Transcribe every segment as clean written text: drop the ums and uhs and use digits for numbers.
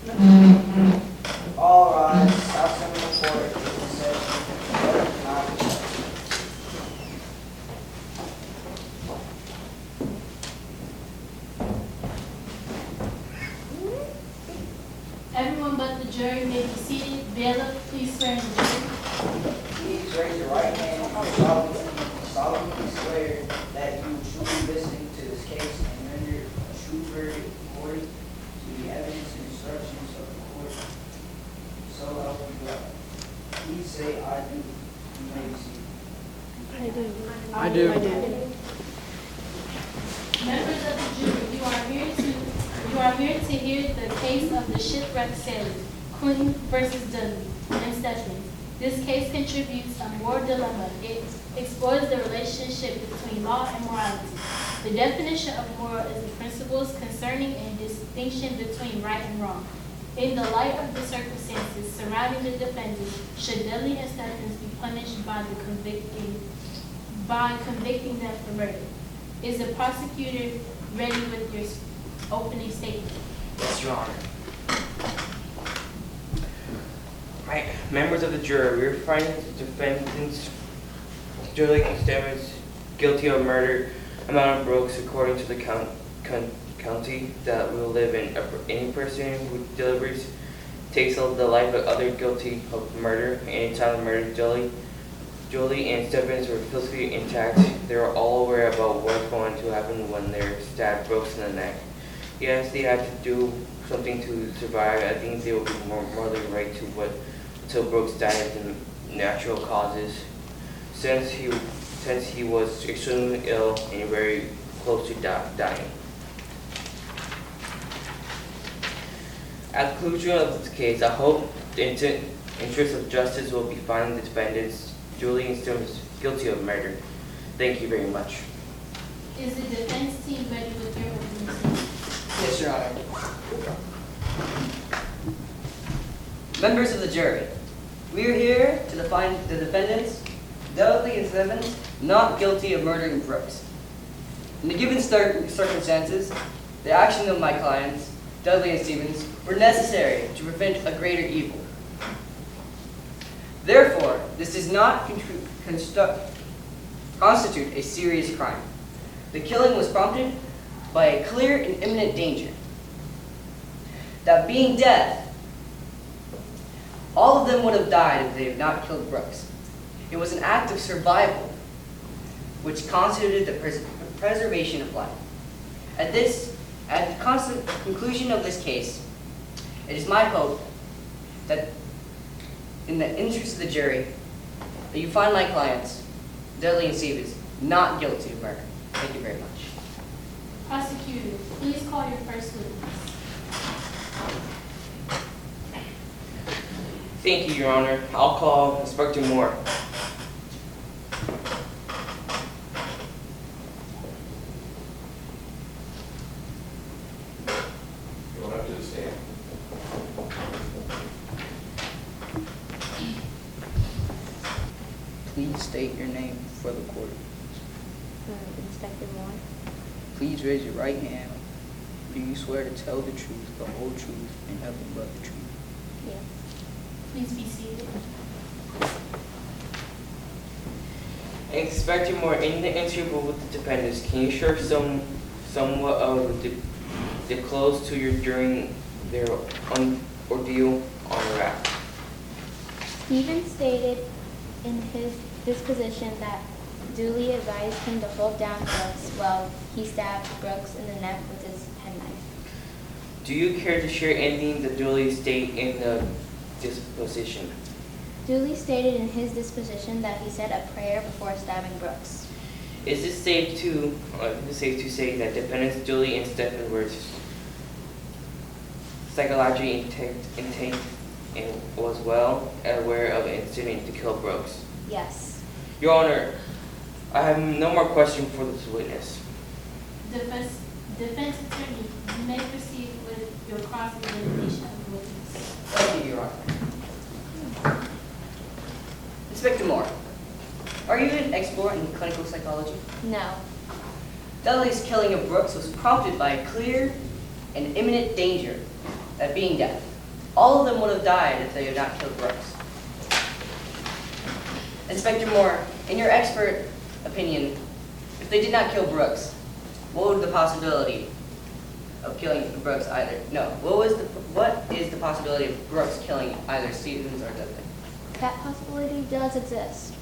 All rise. South Seminole Court is in session. Court is not in session. Everyone but the jury may be seated. Bailiff, please swear in the jury. Please raise your right hand and solemnly swear that you will truly listen to this case and render a true verdict according to the evidence and instructions of the court. So help you God. Please say, I do. You may be seated. I do. Members of the jury, you are here to hear the case of the shipwrecked sailors, Quinn versus Dudley and Stephens. This case contributes a moral dilemma. It explores the relationship between law and morality. The definition of moral is the principles concerning and distinction between right and wrong. In the light of the circumstances surrounding the defendants, should Dudley and Stephens be punished by convicting them for murder? Is the prosecutor ready with your opening statement? Yes, Your Honor. Right. Members of the jury, we are finding the defendants Dudley and Stephens guilty of murder amount of Brooks according to the county that will live in. Any person who delivers takes the life of other guilty of murder. Any time of murder, Dudley and Stephens were physically intact. They were all aware about what's going to happen when they're stabbed Brooks in the neck. Yes, they had to do something to survive. I think they would be morally right to what until Brooks died of natural causes. Since he was extremely ill and very close to dying. At the conclusion of this case, I hope the interest of justice will be finding the defendants Dudley and Stephens guilty of murder. Thank you very much. Is the defense team ready with your opening statement? Yes, Your Honor. Members of the jury, we are here to find the defendants, Dudley and Stephens, not guilty of murdering Brooks. In the given circumstances, the action of my clients, Dudley and Stephens, were necessary to prevent a greater evil. Therefore, this does not constitute a serious crime. The killing was prompted by a clear and imminent danger. That being death, all of them would have died if they had not killed Brooks. It was an act of survival, which constituted the preservation of life. At the constant conclusion of this case, it is my hope that in the interest of the jury, that you find my clients, Dudley and Stephens, not guilty of murder. Thank you very much. Prosecutor, please call your first witness. Thank you, Your Honor. I'll call Inspector Moore. You will have to stand. Please state your name for the court. Inspector Moore. Please raise your right hand. Do you swear to tell the truth, the whole truth, and nothing but the truth? Yes. Please be seated. Inspector Moore, in the interview with the defendants, can you share somewhat of the close to you during their ordeal on the raft? Stephen stated in his disposition that Dudley advised him to hold down Brooks while he stabbed Brooks in the neck with his penknife. Do you care to share anything that Dudley stated in the disposition? Dudley stated in his disposition that he said a prayer before stabbing Brooks. Is it safe to say that defendants Dudley and Stephens were psychologically intact and was well aware of the incident to kill Brooks? Yes. Your Honor, I have no more questions for this witness. Defense attorney, you may proceed with your cross-examination of the witness. Thank you, Your Honor. Inspector Moore, are you an expert in clinical psychology? No. Dudley's killing of Brooks was prompted by a clear and imminent danger, that being death. All of them would have died if they had not killed Brooks. Inspector Moore, in your expert opinion, if they did not kill Brooks, what would the possibility of killing Brooks either? No, what is the possibility of Brooks killing either Stevens or Dudley? That possibility does exist.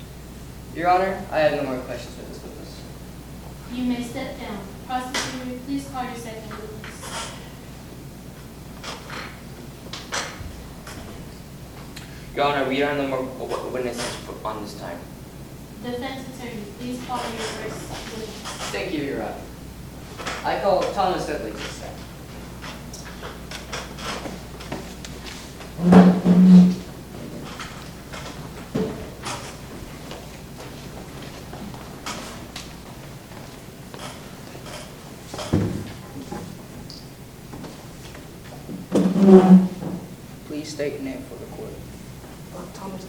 Your Honor, I have no more questions for this witness. You may step down. Prosecutor, please call your second witness. Your Honor, we are no more witnesses on this time. Defense attorney, please call your first witness. Thank you, Your Honor. I call Thomas Dudley to stand. Please state your name for the court. Thomas.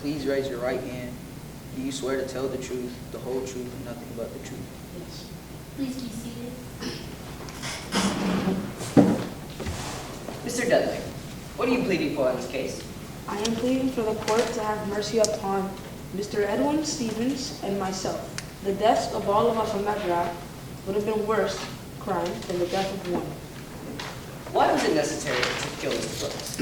Please raise your right hand. Do you swear to tell the truth, the whole truth, and nothing but the truth? Yes. Please be seated. Mr. Dudley, what are you pleading for in this case? I am pleading for the court to have mercy upon Mr. Edwin Stevens and myself. The deaths of all of us on that draft would have been worse crime than the death of one. Why was it necessary to kill Mr. Brooks?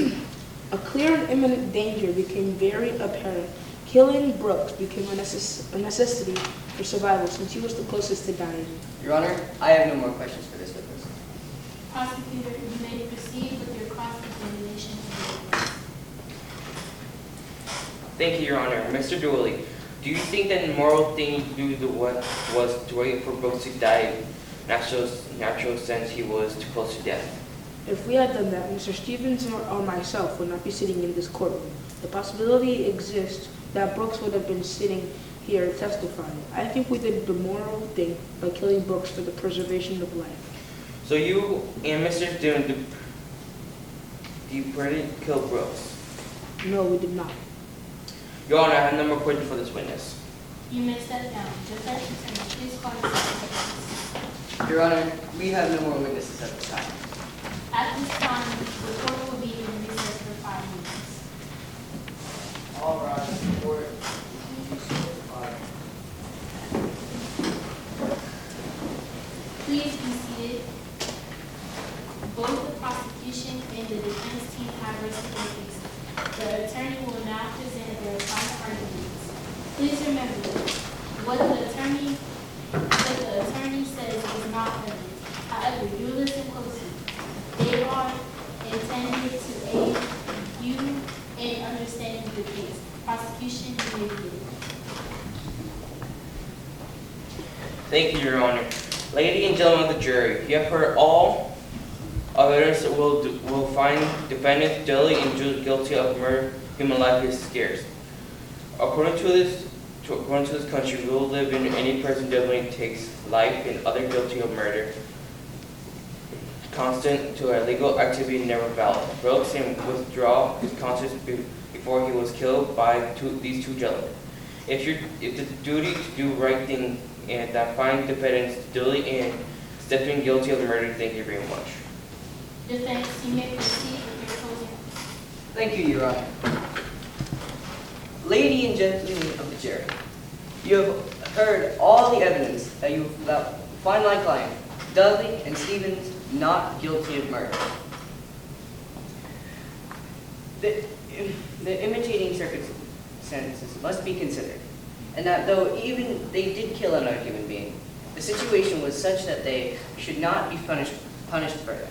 A clear and imminent danger became very apparent. Killing Brooks became a necessity for survival since he was the closest to dying. Your Honor, I have no more questions for this witness. Prosecutor, you may proceed with your cross-examination of the witness. Thank you, Your Honor. Mr. Dudley, do you think that the moral thing to do was to wait for Brooks to die? Natural sense he was too close to death. If we had done that, Mr. Stevens or myself would not be sitting in this courtroom. The possibility exists that Brooks would have been sitting here testifying. I think we did the moral thing by killing Brooks for the preservation of life. So you and Mr. Stevens, do you pretty kill Brooks? No, we did not. Your Honor, I have no more questions for this witness. You may step down. Defense attorney, please call your second witness. Your Honor, we have no more witnesses at this time. At this time, the court will be in recess for 5 minutes. All rise. Court is certified. Please be seated. Both the prosecution and the defense team have rested their cases. The attorney will now present their final arguments. Please remember, what the attorney says is not evidence. However, you listen closely. They are intended to aid you in understanding the case. Prosecution, you may begin. Thank you, Your Honor. Ladies and gentlemen of the jury, you have heard all evidence that will find defendants Dudley and Jules guilty of murder. Human life is scarce. According to this country, we will live in any person Dudley takes life and other guilty of murder. Constant to a legal activity never valid. Brooks and withdraw his conscience before he was killed by these two gentlemen. If the duty to do right thing and that find defendants Dudley and Stephen guilty of the murder, thank you very much. Defense, you may proceed with your closing. Thank you, Your Honor. Lady and gentlemen of the jury, you have heard all the evidence that you find my client, Dudley and Stevens, not guilty of murder. The imitating circumstances must be considered, and that though even they did kill another human being, the situation was such that they should not be punished further.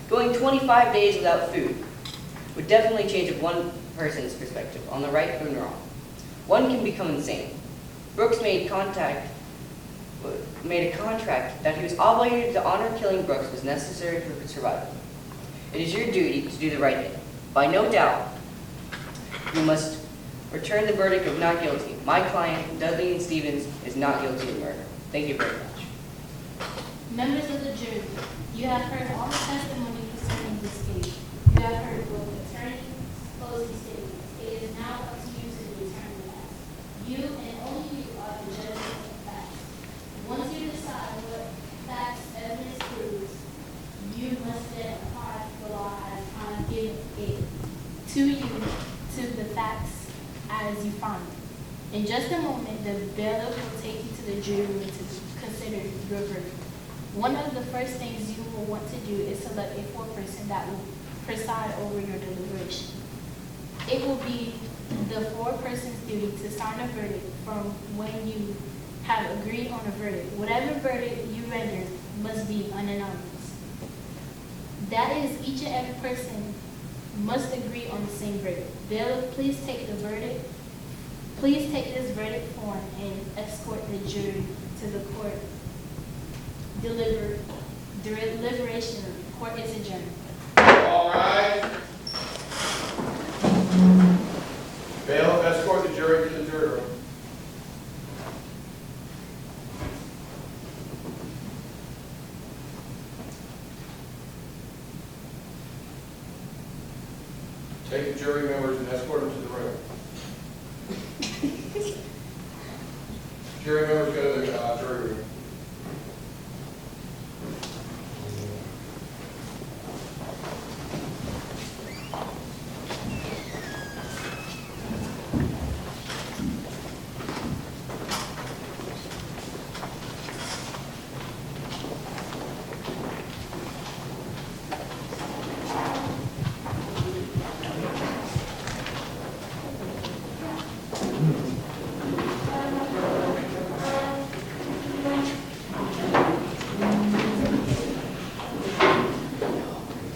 Going 25 days without food would definitely change one person's perspective on the right and wrong. One can become insane. Brooks made a contract that he was obligated to honor killing Brooks was necessary for his survival. It is your duty to do the right thing. By no doubt, you must return the verdict of not guilty. My client, Dudley and Stevens, is not guilty of murder. Thank you very much. Members of the jury, you have heard all the testimony concerning this case. You have heard both attorney's closing statements. It is now up to you to determine the facts. You and only you are the judges of the facts. Once you decide what facts evidence proves, you must then apply the law as to you to the facts as you find them. In just a moment, the bailiff will take you to the jury room to consider your verdict. One of the first things you will want to do is select a foreperson that will preside over your deliberation. It will be the foreperson's duty to sign a verdict from when you have agreed on a verdict. Whatever verdict you render must be unanimous. That is, each and every person must agree on the same verdict. Bailiff, please take the verdict. Please take this verdict form and escort the jury to the court. Deliberation. Court is adjourned. All right. Bailiff, escort the jury to the jury room. Take the jury members and escort them to the room. Jury members, go to the jury room.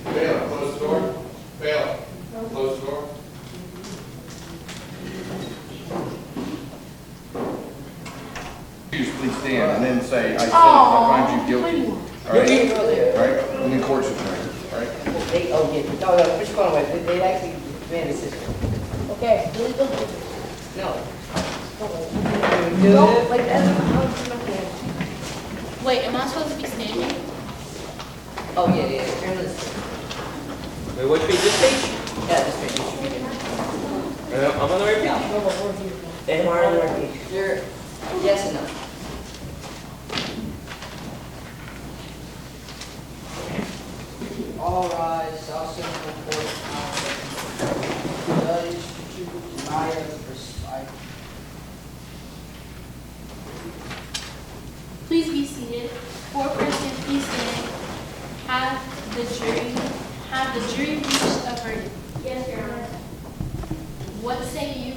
Bailiff, close the door. Bailiff, close the door. Please stand and then say, I find you guilty. All right? All right? And then court's adjourned. All right? Which one was it? They actually made a decision. Okay, No. don't like that. Wait, am I supposed to be standing? Oh, yeah. Turn this. Wait, what page? This page? Yeah, this page. You should read it. I'm on the right page. Am I on the right page? You're yes and no. All rise. South Central Court. Judge Maya preside. Please be seated. Foreperson, please stand. Have the jury reached a verdict? Yes, Your Honor. What say you?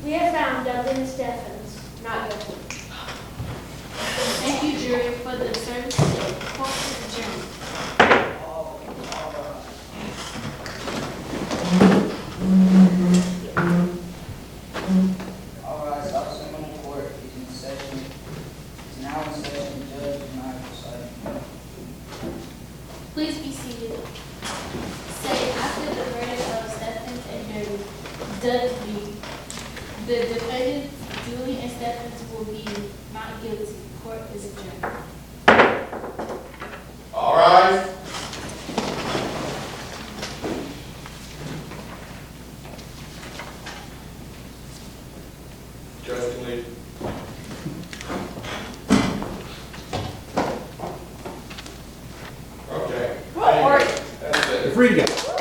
We have found Dudley and Stephens not guilty. Thank you, jury, for the service today. Court is adjourned. All right, South Seminole Court is in session. It's now in session. Judge Maya presiding. Please be seated. Say, after the verdict of Stephens and Dudley, the defendants, Dudley and Stephens, will be not guilty. Court is adjourned. All rise. Judge can leave. Okay. All right. That's it. You're free to go.